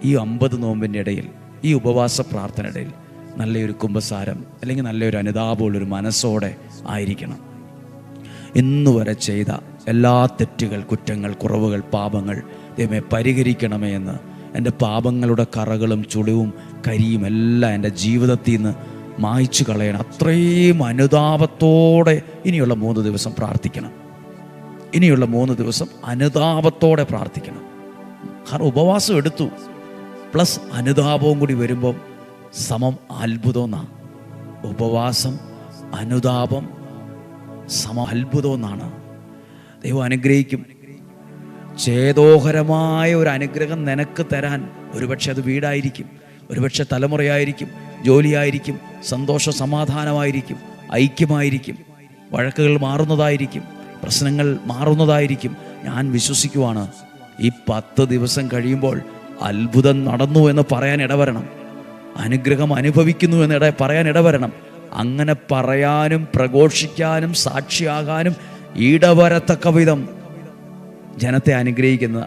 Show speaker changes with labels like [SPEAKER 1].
[SPEAKER 1] ഈ 50 നോമ്പിൻ്റെ ഇടയിൽ, ഈ ഉപവാസ പ്രാർത്ഥന ഇടയിൽ നല്ലൊരു കുമ്പസാരം അല്ലെങ്കിൽ നല്ലൊരു അനുതാപമുള്ളൊരു മനസ്സോടെ ആയിരിക്കണം. ഇന്നുവരെ ചെയ്ത എല്ലാ തെറ്റുകൾ, കുറ്റങ്ങൾ, കുറവുകൾ, പാപങ്ങൾ ദൈവമേ പരിഹരിക്കണമേ എന്ന്, എൻ്റെ പാപങ്ങളുടെ കറകളും ചുളിവും കരിയും എല്ലാം എൻ്റെ ജീവിതത്തിൽ നിന്ന് മായ്ച്ചു കളയണം. അത്രയും അനുതാപത്തോടെ ഇനിയുള്ള 3 ദിവസം പ്രാർത്ഥിക്കണം. ഇനിയുള്ള 3 ദിവസം അനുതാപത്തോടെ പ്രാർത്ഥിക്കണം. കാരണം ഉപവാസം എടുത്തു പ്ലസ് അനുതാപവും കൂടി വരുമ്പം സമം അത്ഭുതം എന്നാണ്. ഉപവാസം, അനുതാപം സമം അത്ഭുതം എന്നാണ്. ദൈവം അനുഗ്രഹിക്കും. ചേതോഹരമായ ഒരു അനുഗ്രഹം നിനക്ക് തരാൻ ഒരുപക്ഷെ അത് വീടായിരിക്കും, ഒരുപക്ഷെ തലമുറയായിരിക്കും, ജോലിയായിരിക്കും, സന്തോഷ സമാധാനമായിരിക്കും, ഐക്യമായിരിക്കും, വഴക്കുകൾ മാറുന്നതായിരിക്കും, പ്രശ്നങ്ങൾ മാറുന്നതായിരിക്കും. ഞാൻ വിശ്വസിക്കുവാണ് ഈ 10 ദിവസം കഴിയുമ്പോൾ അത്ഭുതം നടന്നു എന്ന് പറയാൻ ഇടവരണം. അനുഗ്രഹം അനുഭവിക്കുന്നു എന്ന് പറയാൻ ഇടവരണം. അങ്ങനെ പറയാനും പ്രഘോഷിക്കാനും സാക്ഷിയാകാനും ഇടവരത്തക്ക വിധം ജനത്തെ അനുഗ്രഹിക്കുന്ന